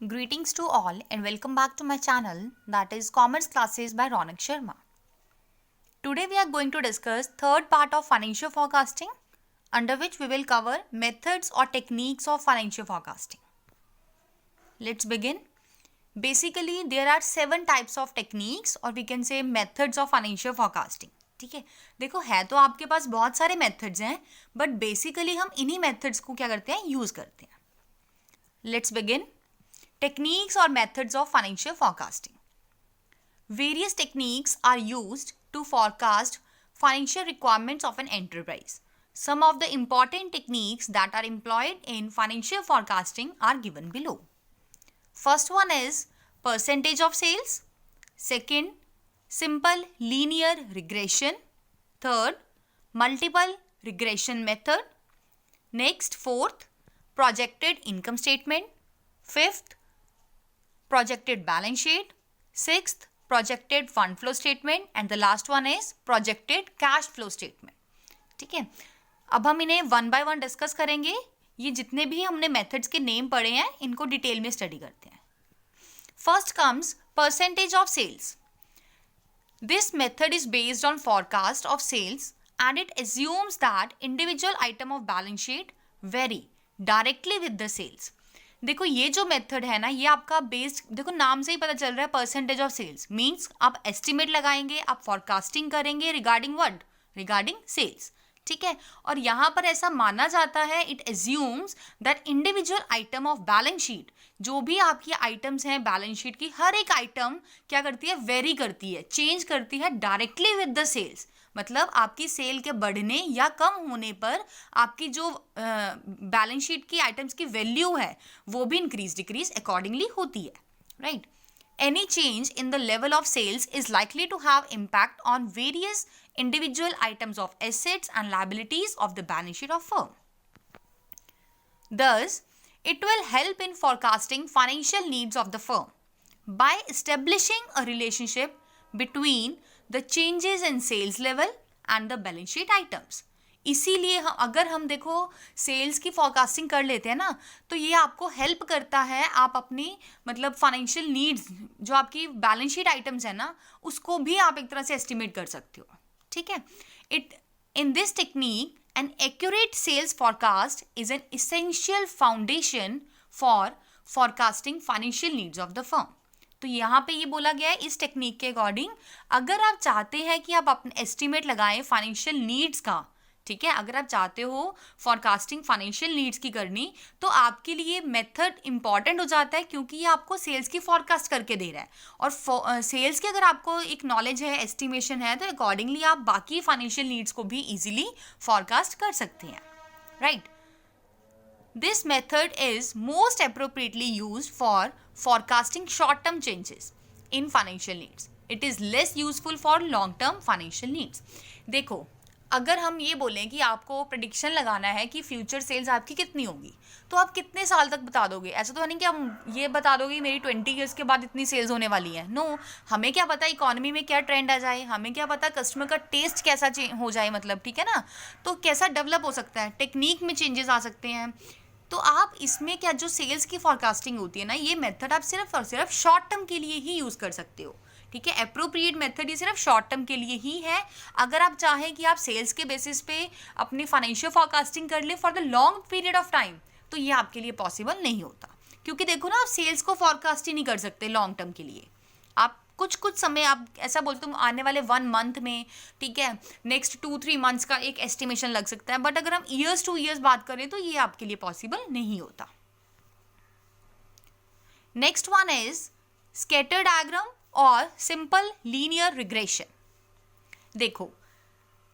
Greetings to all and welcome back to my channel, that is Commerce Classes by Ronak Sharma. Today we are going to discuss third part of financial forecasting, under which we will cover methods or techniques of financial forecasting. Let's begin. Basically there are 7 types of techniques or we can say methods of financial forecasting. ठीक है, देखो है तो आपके पास बहुत सारे methods हैं, but basically हम इन्हीं मेथड्स को क्या करते हैं, यूज करते हैं. Let's begin. Techniques or methods of financial forecasting. Various techniques are used to forecast financial requirements of an enterprise. Some of the important techniques that are employed in financial forecasting are given below. First one is percentage of sales. Second, simple linear regression. Third, multiple regression method. Next, fourth, projected income statement. Fifth, projected balance sheet. Sixth, projected fund flow statement. And the last one is projected cash flow statement. ठीक है, अब हम इन्हें one by one discuss करेंगे. ये जितने भी हमने मेथड्स के नेम पढ़े हैं इनको डिटेल में स्टडी करते हैं. First comes percentage of sales. This method is based on forecast of sales and it assumes that individual item of balance sheet vary directly with the sales. देखो ये जो मेथड है ना, ये आपका बेस्ड, देखो नाम से ही पता चल रहा है परसेंटेज ऑफ सेल्स मीन्स आप एस्टिमेट लगाएंगे, आप फॉरकास्टिंग करेंगे रिगार्डिंग व्हाट, रिगार्डिंग सेल्स. ठीक है, और यहाँ पर ऐसा माना जाता है, it assumes that individual item of balance sheet, जो भी आपकी आइटम्स हैं बैलेंस शीट की, हर एक आइटम क्या करती है, वेरी करती है, चेंज करती है डायरेक्टली विद द सेल्स. मतलब आपकी सेल के बढ़ने या कम होने पर आपकी जो बैलेंस शीट की आइटम्स की वैल्यू है वो भी इंक्रीज डिक्रीज अकॉर्डिंगली होती है. Right. Any change in the level of sales is likely to have impact on various individual items of assets and liabilities of the balance sheet of firm. Thus, it will help in forecasting financial needs of the firm by establishing a relationship between the changes in sales level and the balance sheet items. इसीलिए अगर हम देखो sales की forecasting कर लेते हैं ना, तो ये आपको हेल्प करता है, आप अपनी मतलब फाइनेंशियल नीड्स जो आपकी बैलेंस शीट आइटम्स है ना, उसको भी आप एक तरह से एस्टिमेट कर सकते हो. ठीक है, in this technique an accurate sales forecast is an essential foundation for forecasting financial needs of the firm. तो यहाँ पे ये बोला गया है इस टेक्निक के अकॉर्डिंग, अगर आप चाहते हैं कि आप अपने एस्टिमेट लगाएं फाइनेंशियल नीड्स का, ठीक है, अगर आप चाहते हो फॉरकास्टिंग फाइनेंशियल नीड्स की करनी, तो आपके लिए मेथड इंपॉर्टेंट हो जाता है, क्योंकि ये आपको सेल्स की फॉरकास्ट करके दे रहा है. और सेल्स की अगर आपको एक नॉलेज है, एस्टिमेशन है, तो अकॉर्डिंगली आप बाकी फाइनेंशियल नीड्स को भी इजीली फॉरकास्ट कर सकते हैं. Right. This method is most appropriately used for forecasting short-term changes in financial needs. It is less useful for long-term financial needs. देखो, अगर हम ये बोलें कि आपको प्रेडिक्शन लगाना है कि फ्यूचर सेल्स आपकी कितनी होगी, तो आप कितने साल तक बता दोगे. ऐसा तो नहीं कि हम ये बता दोगे मेरी 20 ईयर्स के बाद इतनी सेल्स होने वाली है. नो, हमें क्या पता इकोनॉमी में क्या ट्रेंड आ जाए, हमें क्या पता कस्टमर का टेस्ट कैसा हो जाए, मतलब ठीक है ना, तो कैसा डेवलप हो सकता है, टेक्निक में चेंजेस आ सकते हैं. तो आप इसमें क्या जो सेल्स की फॉरकास्टिंग होती है ना, ये मेथड आप सिर्फ और सिर्फ शॉर्ट टर्म के लिए ही यूज़ कर सकते हो. ठीक है, अप्रोप्रिएट मेथड ये सिर्फ शॉर्ट टर्म के लिए ही है. अगर आप चाहें कि आप सेल्स के बेसिस पे अपनी फाइनेंशियल फॉरकास्टिंग कर ले for the long period of time, तो ये आपके लिए पॉसिबल नहीं होता, क्योंकि देखो ना, आप सेल्स को फॉरकास्ट ही नहीं कर सकते लॉन्ग टर्म के लिए. आप कुछ समय आप ऐसा बोलते हो आने वाले 1 मंथ में, ठीक है, नेक्स्ट 2-3 मंथ्स का एक एस्टिमेशन लग सकता है, बट अगर हम ईयर्स टू ईयर्स बात करें तो ये आपके लिए पॉसिबल नहीं होता. Next one is scatter diagram और सिंपल लीनियर रिग्रेशन. देखो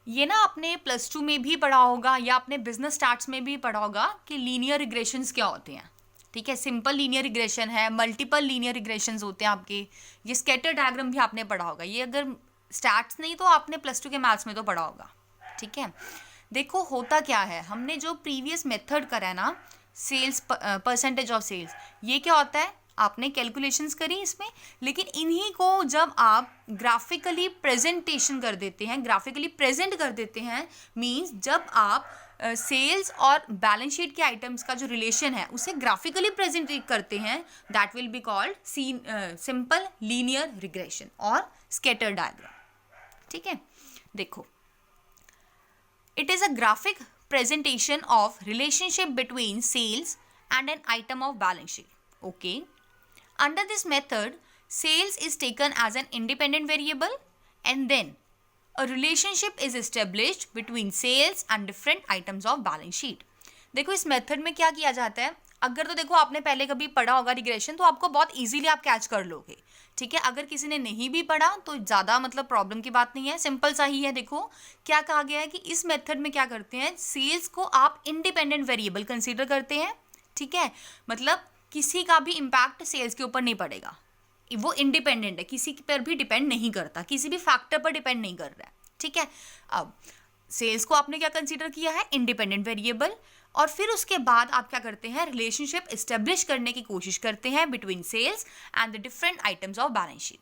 ये ना आपने +2 में भी पढ़ा होगा या आपने बिजनेस स्टार्ट्स में भी पढ़ा होगा कि लीनियर रिग्रेशंस क्या होते हैं. ठीक है, सिंपल लीनियर रिग्रेशन है, मल्टीपल लीनियर रिग्रेशंस होते हैं आपके. ये स्कैटर डायग्राम भी आपने पढ़ा होगा, ये अगर स्टैट्स नहीं तो आपने +2 के मैथ्स में तो पढ़ा होगा. ठीक है, देखो होता क्या है, हमने जो प्रीवियस मेथड करा है ना, सेल्स परसेंटेज ऑफ सेल्स, ये क्या होता है, आपने कैलकुलेशंस करी इसमें, लेकिन इन्हीं को जब आप ग्राफिकली प्रेजेंटेशन कर देते हैं, ग्राफिकली प्रेजेंट कर देते हैं, मीन्स जब आप सेल्स और बैलेंस शीट के आइटम्स का जो रिलेशन है उसे ग्राफिकली प्रेजेंट करते हैं, that will be called simple linear regression और स्कैटर डायग्राम। ठीक है, देखो, it is a graphic presentation of relationship between sales and an item of balance sheet. Okay. Under this method, sales is taken as an independent variable and then a relationship is established between sales and different items of balance sheet. देखो इस method में क्या किया जाता है, अगर तो देखो आपने पहले कभी पढ़ा होगा रिग्रेशन तो आपको बहुत इजीली आप कैच कर लोगे। ठीक है, अगर किसी ने नहीं भी पढ़ा तो ज़्यादा मतलब प्रॉब्लम की बात नहीं है, सिंपल सा ही है। देखो क्या कहा गया है कि इस मेथड में क्या करते हैं, सेल्स को आप इंडिपेंडेंट वेरिएबल कंसीडर करते हैं। ठीक है, मतलब किसी का भी इम्पैक्ट सेल्स के ऊपर नहीं पड़ेगा, वो इंडिपेंडेंट है, किसी पर भी डिपेंड नहीं करता, किसी भी फैक्टर पर डिपेंड नहीं कर रहा है। ठीक है, अब सेल्स को आपने क्या कंसीडर किया है, इंडिपेंडेंट वेरिएबल, और फिर उसके बाद आप क्या करते हैं, रिलेशनशिप एस्टेब्लिश करने की कोशिश करते हैं between sales and the different items of balance sheet.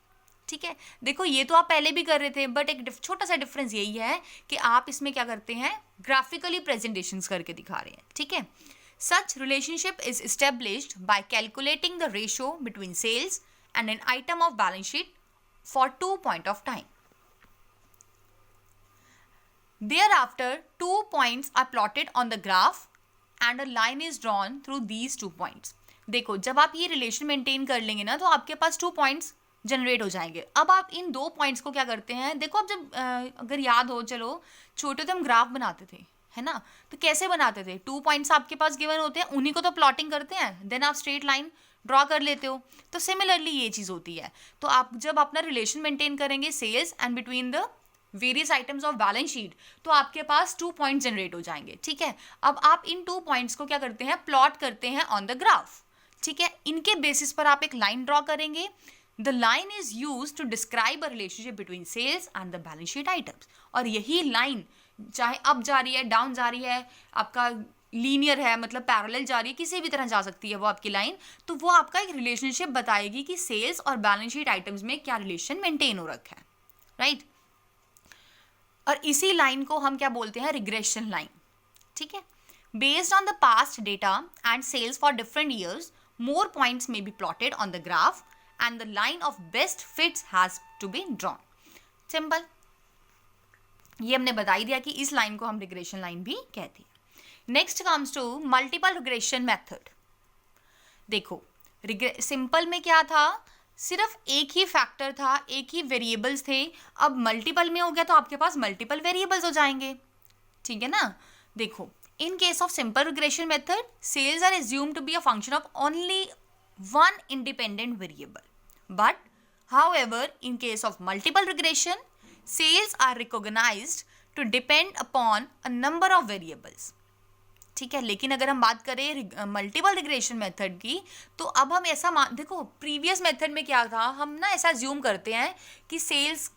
ठीक है, देखो ये तो आप पहले भी कर रहे थे, बट एक छोटा सा डिफरेंस यही है कि आप इसमें क्या करते हैं, ग्राफिकली प्रेजेंटेशंस करके दिखा रहे हैं। ठीक है, such relationship is established by calculating the ratio between sales and an item of balance sheet for 2 point of time. Thereafter, 2 points are plotted on the graph and a line is drawn through these 2 points. देखो जब आप ये relation maintain कर लेंगे ना तो आपके पास 2 points generate हो जाएंगे। अब आप इन 2 पॉइंट्स को क्या करते हैं, देखो अब जब अगर याद हो, चलो छोटे तो हम ग्राफ बनाते थे, है ना, तो कैसे बनाते थे, 2 पॉइंट्स आपके पास गिवन होते हैं, उन्हीं को तो प्लॉटिंग करते हैं, देन आप स्ट्रेट लाइन ड्रॉ कर लेते हो। तो सिमिलरली ये चीज़ होती है। तो आप जब अपना रिलेशन मेंटेन करेंगे sales and between the various items of balance sheet, तो आपके पास 2 पॉइंट जनरेट हो जाएंगे। ठीक है, अब आप इन 2 पॉइंट्स को क्या करते हैं, प्लॉट करते हैं ऑन द ग्राफ। ठीक है, इनके बेसिस पर आप एक लाइन ड्रॉ करेंगे। The line is use to describe a relationship between sales and the balance sheet items. और यही लाइन चाहे अप जा रही है, डाउन जा रही है, आपका लीनियर है मतलब पैरेलल जा रही है, किसी भी तरह जा सकती है वो आपकी लाइन, तो वो आपका एक रिलेशनशिप बताएगी कि सेल्स और बैलेंस शीट आइटम्स में क्या रिलेशन मेंटेन हो रखा है। राइट, और इसी लाइन को हम क्या बोलते हैं, रिग्रेशन लाइन। ठीक है, based on the past data and sales for different years, more points may be plotted on the graph and the line of best fits has to be drawn. Simple, ये हमने बता ही दिया कि इस line को हम रिग्रेशन लाइन भी कहते हैं। Next comes to multiple regression method. देखो सिंपल में क्या था, सिर्फ एक ही फैक्टर था, एक ही वेरिएबल्स थे। अब मल्टीपल में हो गया तो आपके पास मल्टीपल वेरिएबल्स हो जाएंगे। ठीक है ना, देखो in case of simple regression method, sales are assumed to be a function of only one independent variable, but however in case of multiple regression, sales are recognized to depend upon a number of variables. ठीक है, लेकिन अगर हम बात करें multiple regression method की, तो अब हम ऐसा देखो प्रीवियस मेथड में क्या था, हम ना ऐसा ज्यूम करते हैं कि सेल्स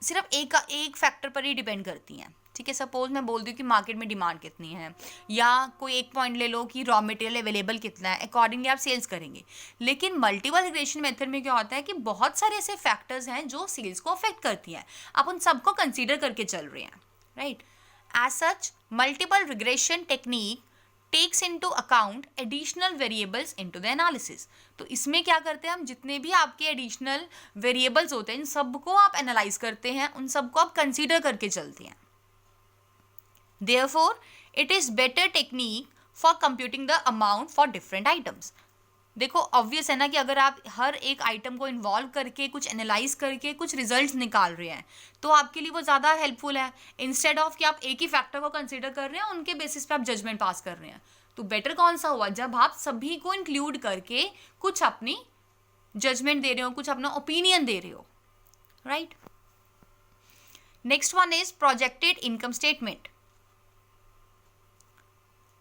सिर्फ एक फैक्टर पर ही डिपेंड करती हैं। ठीक है, सपोज मैं बोल दूँ कि मार्केट में डिमांड कितनी है, या कोई एक पॉइंट ले लो कि रॉ मटेरियल अवेलेबल कितना है, अकॉर्डिंगली आप सेल्स करेंगे। लेकिन मल्टीपल रिग्रेशन मेथड में क्या होता है कि बहुत सारे ऐसे फैक्टर्स हैं जो सेल्स को अफेक्ट करती हैं, आप उन सबको कंसिडर करके चल रहे हैं। Right, as such multiple regression technique takes into account additional variables into the analysis। तो इसमें क्या करते हैं हम, जितने भी आपके additional variables होते हैं इन सबको आप एनालाइज करते हैं, उन सबको आप कंसीडर करके चलते हैं। therefore it is better technique for computing the amount for different items। देखो ऑब्वियस है ना कि अगर आप हर एक आइटम को इन्वॉल्व करके कुछ एनालाइज करके कुछ रिजल्ट्स निकाल रहे हैं तो आपके लिए वो ज़्यादा हेल्पफुल है, इंस्टेड ऑफ कि आप एक ही फैक्टर को कंसीडर कर रहे हैं, उनके बेसिस पे आप जजमेंट पास कर रहे हैं। तो बेटर कौन सा हुआ, जब आप सभी को इंक्लूड करके कुछ अपनी जजमेंट दे रहे हो, कुछ अपना ओपिनियन दे रहे हो। Right, next one is projected income statement.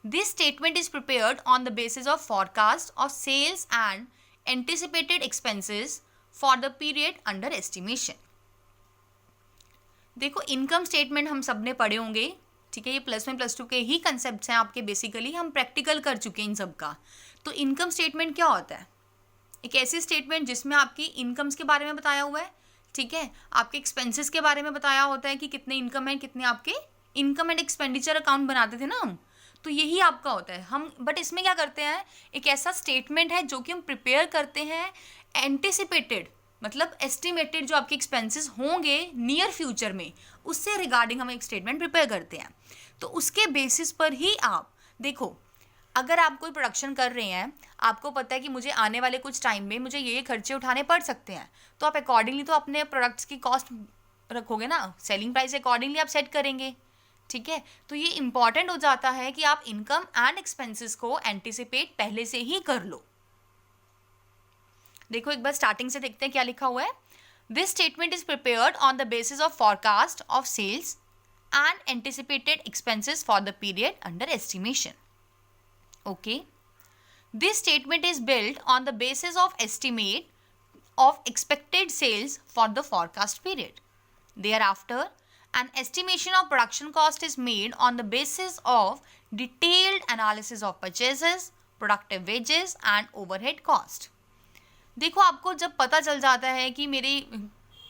This statement is prepared on the basis of forecast of sales and anticipated expenses for the period under estimation। देखो इनकम स्टेटमेंट हम सब ने पढ़े होंगे। ठीक है, ये +1 +2 के ही कंसेप्ट हैं आपके, बेसिकली हम प्रैक्टिकल कर चुके हैं इन सब का। तो इनकम स्टेटमेंट क्या होता है, एक ऐसी स्टेटमेंट जिसमें आपकी इनकम्स के बारे में बताया हुआ है। ठीक है, आपके एक्सपेंसेस के बारे में बताया होता है कि कितने इनकम है, कितने आपके इनकम एंड एक्सपेंडिचर अकाउंट बनाते थे ना हम, तो यही आपका होता है हम। बट इसमें क्या करते हैं, एक ऐसा स्टेटमेंट है जो कि हम प्रिपेयर करते हैं एंटिसिपेटेड, मतलब एस्टिमेटेड जो आपके एक्सपेंसेस होंगे नियर फ्यूचर में, उससे रिगार्डिंग हम एक स्टेटमेंट प्रिपेयर करते हैं। तो उसके बेसिस पर ही आप देखो, अगर आप कोई प्रोडक्शन कर रहे हैं, आपको पता है कि मुझे आने वाले कुछ टाइम में मुझे ये खर्चे उठाने पड़ सकते हैं, तो आप अकॉर्डिंगली तो अपने प्रोडक्ट्स की कॉस्ट रखोगे ना, सेलिंग प्राइस अकॉर्डिंगली आप सेट करेंगे। ठीक है, तो ये इंपॉर्टेंट हो जाता है कि आप इनकम एंड एक्सपेंसेस को एंटिसिपेट पहले से ही कर लो। देखो एक बार स्टार्टिंग से देखते हैं क्या लिखा हुआ है। This statement is prepared on the basis of forecast of sales and anticipated expenses for the period under estimation. Okay, this statement is build on the basis of estimate of expected sales for the forecast period. Thereafter, an estimation of production cost is made on the basis of detailed analysis of purchases, productive wages and overhead cost. देखो आपको जब पता चल जाता है कि मेरी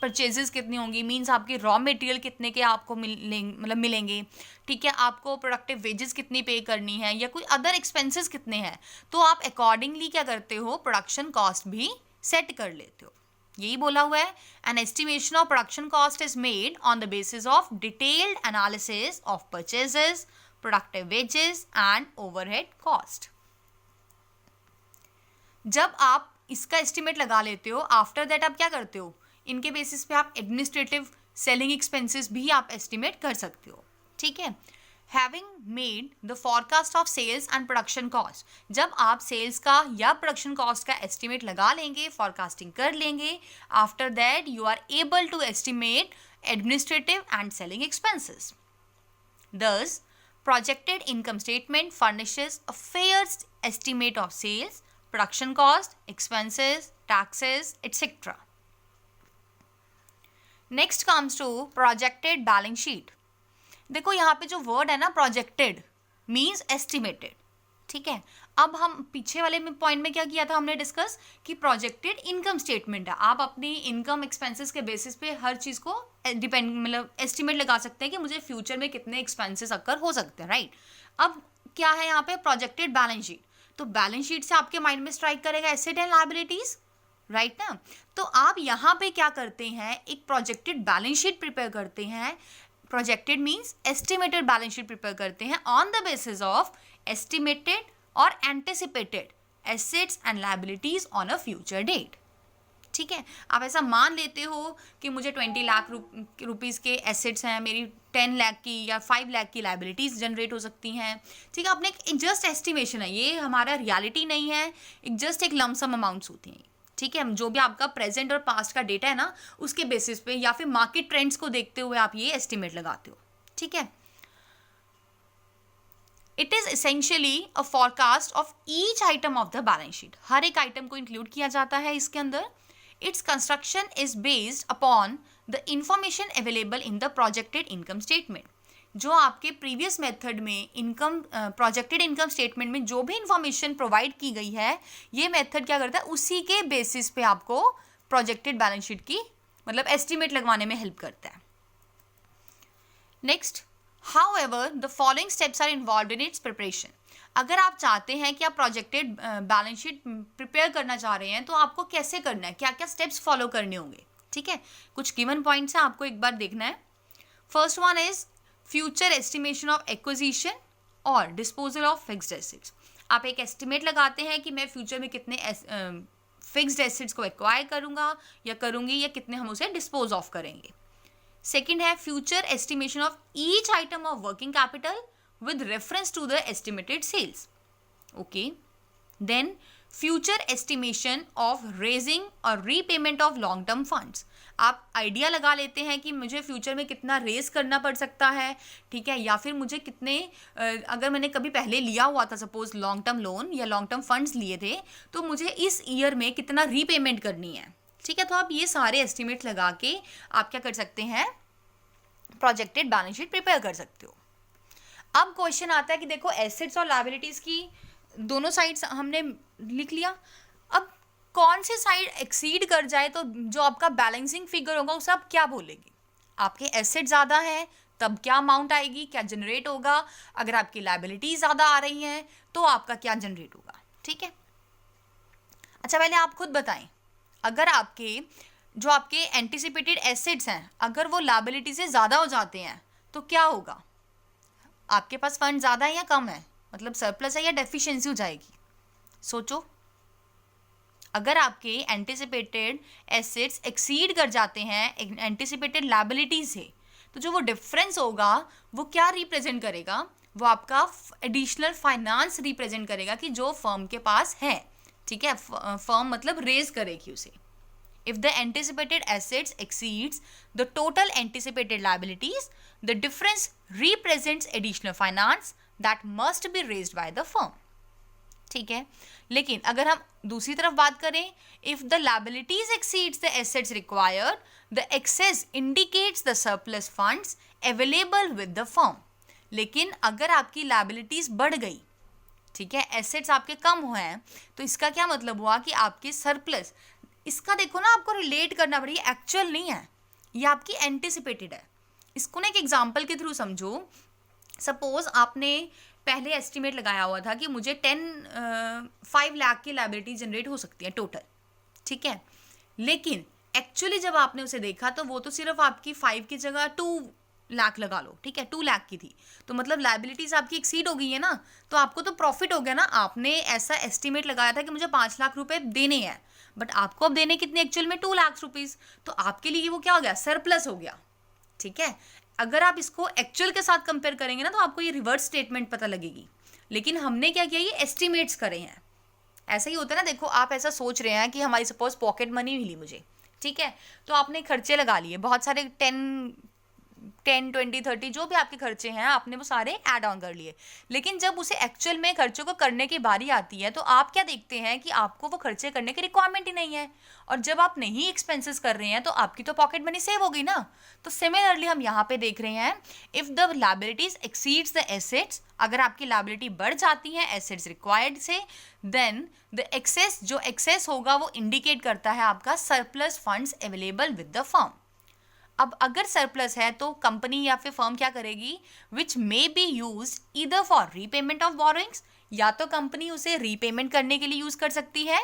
purchases कितनी होंगी, मीन्स आपके रॉ मटेरियल कितने के आपको मिलेंगे, ठीक है, आपको प्रोडक्टिव वेजेस कितनी पे करनी है या कोई अदर एक्सपेंसेस कितने हैं, तो आप अकॉर्डिंगली क्या करते हो, प्रोडक्शन कॉस्ट भी सेट कर लेते हो। यही बोला हुआ है, an estimation of production cost is made on the basis of detailed analysis of purchases, productive wages and overhead cost. जब आप इसका एस्टिमेट लगा लेते हो, आफ्टर दैट आप क्या करते हो, इनके बेसिस पे आप एडमिनिस्ट्रेटिव सेलिंग एक्सपेंसेस भी आप एस्टिमेट कर सकते हो। ठीक है, having made the forecast of sales and production cost, जब आप सेल्स का या प्रोडक्शन कॉस्ट का एस्टिमेट लगा लेंगे, फॉरकास्टिंग कर लेंगे, after that you are able to estimate administrative and selling expenses. Thus, projected income statement furnishes a fair estimate of sales, production cost, expenses, taxes, etc. Next comes to projected balance sheet. देखो यहाँ पे जो word है ना projected means estimated. ठीक है, अब हम पीछे वाले में पॉइंट में क्या किया था हमने डिस्कस कि प्रोजेक्टेड इनकम स्टेटमेंट है, आप अपनी इनकम एक्सपेंसेस के बेसिस पे हर चीज़ को डिपेंड मतलब एस्टिमेट लगा सकते हैं कि मुझे फ्यूचर में कितने एक्सपेंसेस अकर हो सकते हैं, राइट। अब क्या है यहाँ पे प्रोजेक्टेड बैलेंस शीट, तो बैलेंस शीट से आपके माइंड में स्ट्राइक करेगा एसेट एंड लायबिलिटीज, राइट ना। तो आप यहाँ पे क्या करते हैं, एक प्रोजेक्टेड बैलेंस शीट प्रिपेयर करते हैं। Projected means estimated balance sheet prepare करते हैं on the basis of estimated और anticipated assets and liabilities on a future date. ठीक है, आप ऐसा मान लेते हो कि मुझे 20 लाख रुपीज़ के एसेट्स हैं, मेरी 10 लाख की या 5 लाख की लायबिलिटीज़ जनरेट हो सकती हैं। ठीक है, अपने एक जस्ट एस्टिमेशन है, ये हमारा रियलिटी नहीं है, एक जस्ट एक लमसम अमाउंट्स होती हैं। ठीक है, जो भी आपका प्रेजेंट और पास्ट का डेटा है ना, उसके बेसिस पे या फिर मार्केट ट्रेंड्स को देखते हुए आप ये एस्टिमेट लगाते हो। ठीक है, it is essentially a forecast of each item of the balance sheet, हर एक आइटम को इंक्लूड किया जाता है इसके अंदर। Its construction is based upon the information available in the projected income statement, जो आपके प्रीवियस मेथड में इनकम प्रोजेक्टेड इनकम स्टेटमेंट में जो भी इंफॉर्मेशन प्रोवाइड की गई है, ये मेथड क्या करता है, उसी के बेसिस पे आपको प्रोजेक्टेड बैलेंस शीट की मतलब एस्टिमेट लगवाने में हेल्प करता है। Next, however the following steps are involved in its preparation. अगर आप चाहते हैं कि आप प्रोजेक्टेड बैलेंस शीट प्रिपेयर करना चाह रहे हैं, तो आपको कैसे करना है, क्या क्या स्टेप्स फॉलो करने होंगे। ठीक है, कुछ गिवन पॉइंट्स हैं, आपको एक बार देखना है। First one is future estimation of acquisition और डिस्पोजल ऑफ फिक्स्ड एसेट्स। आप एक एस्टिमेट लगाते हैं कि मैं फ्यूचर में कितने फिक्स्ड एसेट्स को एक्वायर करूंगा या करूंगी, या कितने हम उसे डिस्पोज ऑफ करेंगे। सेकेंड है future estimation of each item of working capital with reference to the estimated sales. Okay, then future estimation of raising or repayment of long term funds. आप आइडिया लगा लेते हैं कि मुझे फ्यूचर में कितना रेज करना पड़ सकता है, ठीक है, या फिर मुझे कितने अगर मैंने कभी पहले लिया हुआ था सपोज लॉन्ग टर्म लोन या लॉन्ग टर्म फंड्स लिए थे, तो मुझे इस ईयर में कितना रीपेमेंट करनी है। ठीक है, तो आप ये सारे एस्टिमेट लगा के आप क्या कर सकते हैं, प्रोजेक्टेड बैलेंस शीट प्रिपेयर कर सकते हो। अब क्वेश्चन आता है कि देखो एसेट्स और लायबिलिटीज़ की दोनों साइड्स हमने लिख लिया, अब कौन सी साइड एक्सीड कर जाए तो जो आपका बैलेंसिंग फिगर होगा उसे आप क्या बोलेंगे। आपके एसेट ज़्यादा है तब क्या अमाउंट आएगी, क्या जनरेट होगा, अगर आपकी लायबिलिटी ज़्यादा आ रही हैं तो आपका क्या जनरेट होगा। ठीक है, अच्छा पहले आप खुद बताएं, अगर जो आपके एंटिसिपेटेड एसेट्स हैं अगर वो लायबिलिटी से ज़्यादा हो जाते हैं तो क्या होगा, आपके पास फंड ज़्यादा है या कम है, मतलब सरप्लस है या डेफिशिएंसी हो जाएगी। सोचो, अगर आपके एंटिसिपेटेड एसेट्स एक्सीड कर जाते हैं एंटिसिपेटेड लायबिलिटी से, तो जो वो डिफरेंस होगा वो क्या रिप्रेजेंट करेगा, वो आपका एडिशनल फाइनेंस रिप्रेजेंट करेगा कि जो फर्म के पास है। ठीक है, फर्म मतलब रेज करेगी उसे। If the anticipated assets exceeds the total anticipated liabilities, the difference represents additional finance that must be raised by the firm. ठीक है, लेकिन अगर हम दूसरी तरफ बात करें, if the liabilities exceeds the assets required, the excess indicates the surplus funds available with the firm. लेकिन अगर आपकी liabilities बढ़ गई, ठीक है, एसेट्स आपके कम हुए हैं, तो इसका क्या मतलब हुआ कि आपके सरप्लस, इसका देखो ना, आपको रिलेट करना पड़ेगा, एक्चुअल नहीं है, ये आपकी एंटिसिपेटेड है। इसको ना एक एग्जांपल के थ्रू समझो। सपोज आपने पहले एस्टिमेट लगाया हुआ था कि मुझे 5 लाख की लायबिलिटी जनरेट हो सकती है टोटल, ठीक है, लेकिन एक्चुअली जब आपने उसे देखा तो वो तो सिर्फ आपकी 5 की जगह 2 लाख लगा लो, ठीक है, 2 लाख की थी, तो मतलब लायबिलिटीज आपकी एक्सीड हो गई है ना, तो आपको तो प्रॉफिट हो गया ना। आपने ऐसा एस्टिमेट लगाया था कि मुझे 5 लाख रुपए देने हैं, बट आपको अब देने कितने एक्चुअल में 2 लाख रुपीज, तो आपके लिए वो क्या हो गया, सरप्लस हो गया। ठीक है, अगर आप इसको एक्चुअल के साथ कंपेयर करेंगे ना तो आपको ये रिवर्स स्टेटमेंट पता लगेगी, लेकिन हमने क्या किया, ये एस्टिमेट्स करे हैं। ऐसा ही होता है ना, देखो आप ऐसा सोच रहे हैं कि हमारी सपोज पॉकेट मनी मिली मुझे, ठीक है, तो आपने खर्चे लगा लिए बहुत सारे, 10 20 30 जो भी आपके खर्चे हैं आपने वो सारे ऐड ऑन कर लिए, लेकिन जब उसे एक्चुअल में खर्चों को करने की बारी आती है तो आप क्या देखते हैं कि आपको वो खर्चे करने की रिक्वायरमेंट ही नहीं है, और जब आप नहीं एक्सपेंसेस कर रहे हैं तो आपकी तो पॉकेट मनी सेव हो गई ना। तो सिमिलरली हम यहाँ पे देख रहे हैं, if the liabilities exceeds the assets, अगर आपकी लायबिलिटी बढ़ जाती है एसेट्स रिक्वायर्ड से, देन द एक्सेस, जो एक्सेस होगा वो इंडिकेट करता है आपका surplus funds available with the firm. अब अगर सरप्लस है तो कंपनी या फिर फर्म क्या करेगी, which may be used either for repayment of borrowings, या तो कंपनी उसे रीपेमेंट करने के लिए यूज कर सकती है,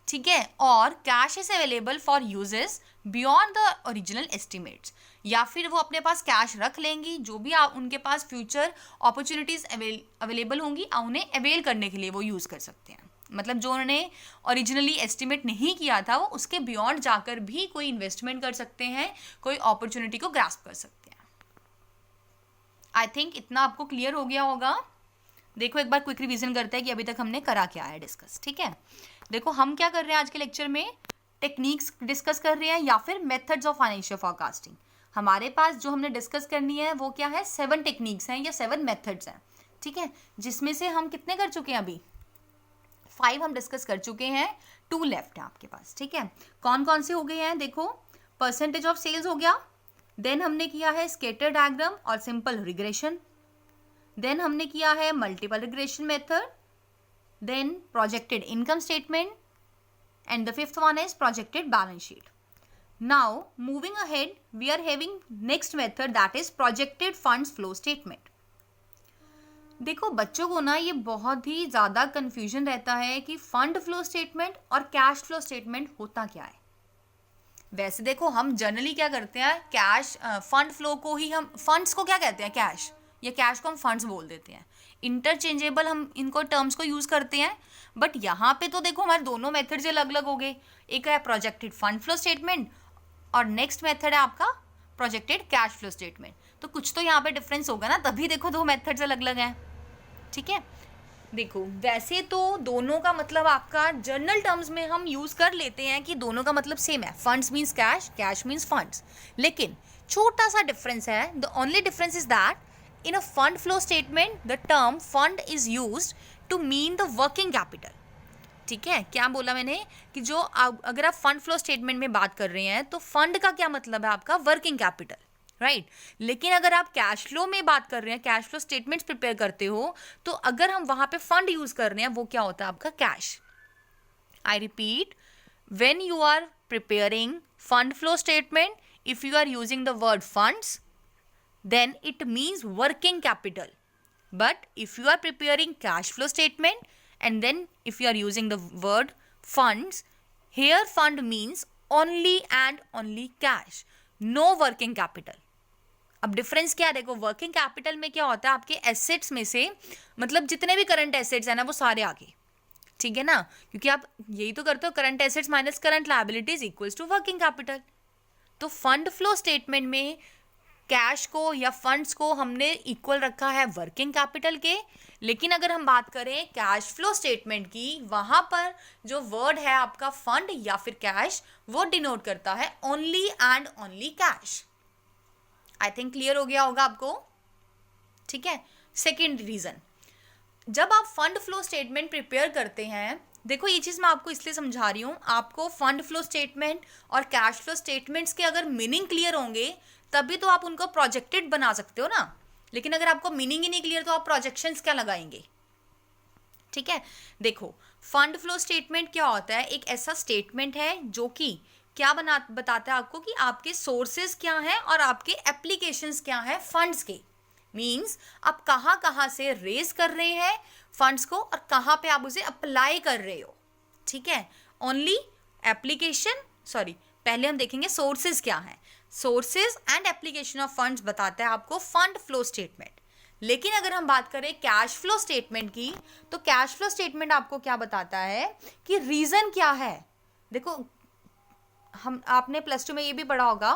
ठीक है, और cash is available for uses beyond the original estimates, या फिर वो अपने पास कैश रख लेंगी, जो भी उनके पास फ्यूचर अपॉर्चुनिटीज अवेलेबल होंगी उन्हें अवेल करने के लिए वो यूज कर सकते हैं। मतलब जो उन्होंने ओरिजिनली एस्टिमेट नहीं किया था वो उसके बियॉन्ड जाकर भी कोई इन्वेस्टमेंट कर सकते हैं, कोई अपॉर्चुनिटी को ग्रास्प कर सकते हैं। आई थिंक इतना आपको क्लियर हो गया होगा। देखो एक बार क्विक रिवीजन करते हैं कि अभी तक हमने करा क्या है डिस्कस, ठीक है। देखो हम क्या कर रहे हैं आज के लेक्चर में, टेक्निक्स डिस्कस कर रहे हैं या फिर मेथड्स ऑफ फाइनेंशियल फोरकास्टिंग। हमारे पास जो हमने डिस्कस करनी है वो क्या है, 7 टेक्निक्स हैं या 7 मेथड्स हैं, ठीक है, जिसमें से हम कितने कर चुके हैं, अभी 5 हम डिस्कस कर चुके हैं, 2 लेफ्ट है आपके पास, ठीक है। कौन कौन से हो गए हैं, देखो परसेंटेज ऑफ सेल्स हो गया, देन हमने किया है स्केटर डायग्राम और सिंपल रिग्रेशन, देन हमने किया है multiple regression method, then projected income statement, and the 5th one is projected balance sheet. Now moving ahead we are having next method, that is projected funds flow statement. देखो बच्चों को ना ये बहुत ही ज़्यादा कन्फ्यूजन रहता है कि फंड फ्लो स्टेटमेंट और कैश फ्लो स्टेटमेंट होता क्या है। वैसे देखो हम जनरली क्या करते हैं, कैश फंड फ्लो को ही हम, फंड्स को क्या कहते हैं, कैश, या कैश को हम फंड्स बोल देते हैं, इंटरचेंजेबल हम इनको टर्म्स को यूज़ करते हैं। बट यहाँ पे तो देखो हमारे दोनों मेथड से अलग अलग हो गए, एक है प्रोजेक्टेड फंड फ्लो स्टेटमेंट और नेक्स्ट मेथड है आपका प्रोजेक्टेड कैश फ्लो स्टेटमेंट। तो कुछ तो यहाँ पे डिफरेंस होगा ना, तभी देखो 2 मेथड्स अलग अलग हैं, ठीक है। देखो वैसे तो दोनों का मतलब आपका जनरल टर्म्स में हम यूज कर लेते हैं कि दोनों का मतलब सेम है, funds means cash, cash means funds, लेकिन छोटा सा डिफरेंस है। The only difference is that in a fund flow statement the term fund is used to mean the working capital, ठीक है। क्या बोला मैंने कि जो अगर आप फंड फ्लो स्टेटमेंट में बात कर रहे हैं तो फंड का क्या मतलब है, आपका वर्किंग कैपिटल, राइट। लेकिन अगर आप कैश फ्लो में बात कर रहे हैं, कैश फ्लो स्टेटमेंट्स प्रिपेयर करते हो, तो अगर हम वहां पे फंड यूज कर रहे हैं वो क्या होता है, आपका cash. I repeat, when you are preparing fund flow statement, if you are using the word funds, then it means working capital. But if you are preparing cash flow statement and then if you are using the word funds, here fund means only and only cash, no working capital. अब difference क्या है, देखो working capital में क्या होता है, आपके assets में से मतलब जितने भी करंट एसेट्स है ना वो सारे आगे, ठीक है ना, क्योंकि आप यही तो करते हो, current assets minus current liabilities equals to working capital. तो फंड फ्लो स्टेटमेंट में कैश को या फंड्स को हमने इक्वल रखा है वर्किंग कैपिटल के. लेकिन अगर हम बात करें कैश फ्लो स्टेटमेंट की, वहां पर जो वर्ड है आपका फंड या फिर कैश, वो डिनोट करता है only and only cash. I think clear हो गया होगा आपको, ठीक है. सेकेंड रीजन, जब आप फंड फ्लो स्टेटमेंट प्रिपेयर करते हैं, देखो ये चीज़ मैं आपको इसलिए समझा रही हूँ, आपको फंड फ्लो स्टेटमेंट और कैश फ्लो स्टेटमेंट्स के अगर मीनिंग क्लियर होंगे तभी तो आप उनको प्रोजेक्टेड बना सकते हो ना. लेकिन अगर आपको मीनिंग ही नहीं क्लियर तो आप प्रोजेक्शंस क्या लगाएंगे, ठीक है. देखो फंड फ्लो स्टेटमेंट क्या होता है, एक ऐसा स्टेटमेंट है जो कि क्या बताता है आपको कि आपके सोर्सेज क्या हैं और आपके एप्लीकेशंस क्या हैं फंड्स के. मीन्स आप कहाँ कहाँ से रेज कर रहे हैं फंड्स को और कहाँ पे आप उसे अप्लाई कर रहे हो, ठीक है. ओनली एप्लीकेशन, सॉरी पहले हम देखेंगे सोर्सेज क्या हैं. Sources and application of funds बताता है आपको फंड फ्लो स्टेटमेंट. लेकिन अगर हम बात करें कैश फ्लो स्टेटमेंट की, तो कैश फ्लो स्टेटमेंट आपको क्या बताता है कि रीजन क्या है. देखो हम आपने प्लस 2 में ये भी पढ़ा होगा,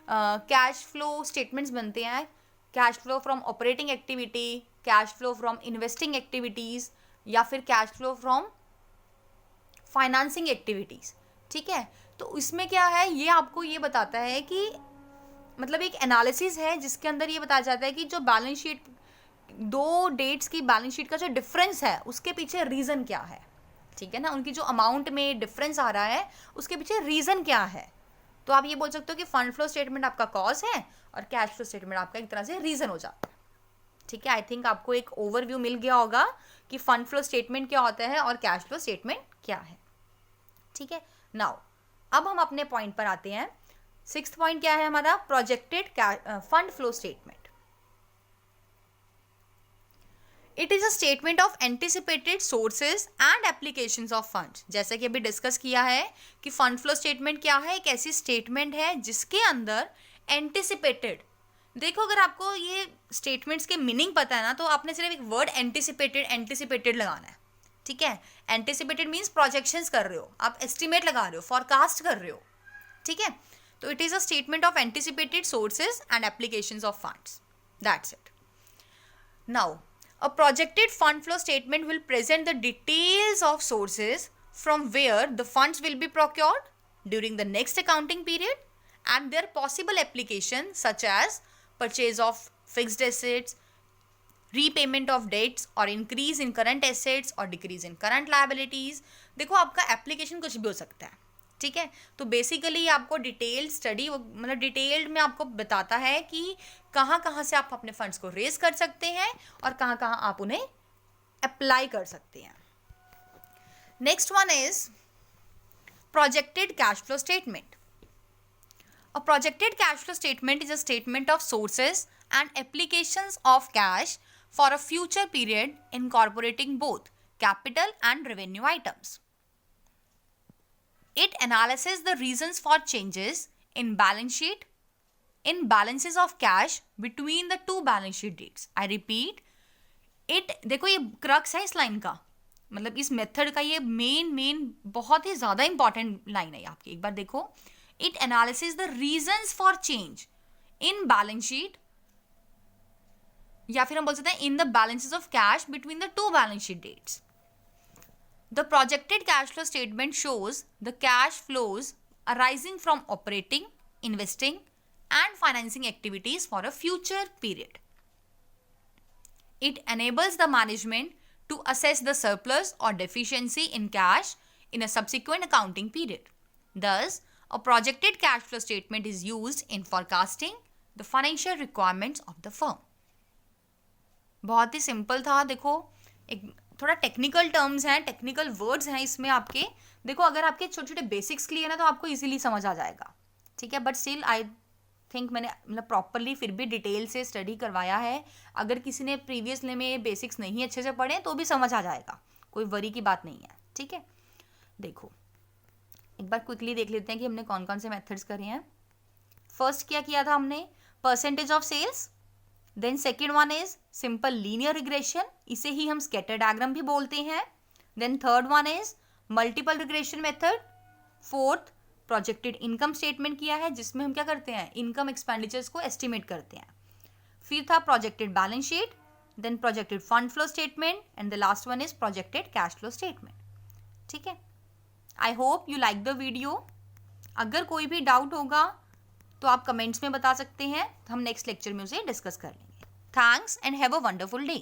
कैश फ्लो स्टेटमेंट्स बनते हैं cash flow from operating activity, cash flow from investing activities या फिर cash flow from financing activities, ठीक है. तो इसमें क्या है, ये आपको ये बताता है कि मतलब एक एनालिसिस है जिसके अंदर ये बताया जाता है कि जो बैलेंस शीट, दो डेट्स की बैलेंस शीट का जो डिफरेंस है उसके पीछे रीज़न क्या है, ठीक है ना. उनकी जो अमाउंट में डिफरेंस आ रहा है उसके पीछे रीज़न क्या है. तो आप ये बोल सकते हो कि फंड फ्लो स्टेटमेंट आपका कॉज है और कैश फ्लो स्टेटमेंट आपका एक तरह से रीज़न हो जाता है, ठीक है. आई थिंक आपको एक ओवरव्यू मिल गया होगा कि फंड फ्लो स्टेटमेंट क्या होता है और कैश फ्लो स्टेटमेंट क्या है, ठीक है. नाउ अब हम अपने पॉइंट पर आते हैं. 6th पॉइंट क्या है हमारा, projected fund flow statement. It is a statement of anticipated sources and applications of funds. जैसे कि अभी डिस्कस किया है कि फंड फ्लो स्टेटमेंट क्या है, एक ऐसी स्टेटमेंट है जिसके अंदर एंटिसिपेटेड, देखो अगर आपको ये स्टेटमेंट्स के मीनिंग पता है ना तो आपने सिर्फ एक वर्ड एंटिसिपेटेड लगाना है, ठीक है. एंटिसिपेटेड मीन्स प्रोजेक्शंस कर रहे हो, आप एस्टिमेट लगा रहे हो, फॉरकास्ट कर रहे हो, ठीक है. तो it is a statement of anticipated sources and applications of funds. That's it. Now a projected fund flow statement will present the details of sources from where the funds will be procured during the next accounting period and their possible application such as purchase of fixed assets, repayment of debts or increase in current assets or decrease in current liabilities. देखो आपका application कुछ भी हो सकता है, ठीक है. तो बेसिकली आपको डिटेल्ड स्टडी, मतलब डिटेल्ड में आपको बताता है कि कहाँ कहाँ से आप अपने फंड्स को रेज कर सकते हैं और कहाँ कहाँ आप उन्हें अप्लाई कर सकते हैं. Next one is projected cash flow statement. A projected cash flow statement is a statement of sources and applications of cash for a future period incorporating both capital and revenue items. It analyzes the reasons for changes in balance sheet, in balances of cash between the two balance sheet dates. I repeat, it, देखो ये crux है इस line का, मतलब इस method का ये main बहुत ही ज़्यादा इंपॉर्टेंट लाइन है आपकी. एक बार देखो, it analyzes the reasons for change in balance sheet, या फिर हम बोल सकते हैं in the balances of cash between the two balance sheet dates. The projected cash flow statement shows the cash flows arising from operating, investing, and financing activities for a future period. It enables the management to assess the surplus or deficiency in cash in a subsequent accounting period. Thus, a projected cash flow statement is used in forecasting the financial requirements of the firm. बहुत ही simple था. देखो एक थोड़ा technical terms हैं, technical words हैं इसमें आपके. देखो अगर आपके छोटे छोटे बेसिक्स क्लियर है तो आपको इजीली समझ आ जाएगा, ठीक है. बट स्टिल आई थिंक मैंने मतलब प्रॉपरली फिर भी डिटेल से स्टडी करवाया है। अगर किसी ने प्रीवियसली में बेसिक्स नहीं अच्छे से पढ़े तो भी समझ आ जाएगा, कोई वरी की बात नहीं है, ठीक है। देखो एक बार क्विकली देख लेते हैं कि हमने कौन कौन से मेथड्स करे हैं। फर्स्ट क्या किया था हमने, percentage of sales. Then second one is simple linear regression, इसे ही हम स्कैटर डायग्राम भी बोलते हैं। Then third one is multiple regression method. Fourth projected income statement किया है, जिसमें हम क्या करते हैं, इनकम एक्सपेंडिचर्स को एस्टिमेट करते हैं। फिफ्थ था projected balance sheet, then projected fund flow statement, and the last one is projected cash flow statement, ठीक है। I hope you like the video. अगर कोई भी डाउट होगा तो आप कमेंट्स में बता सकते हैं, तो हम नेक्स्ट लेक्चर में उसे डिस्कस कर लेंगे। Thanks and have a wonderful day.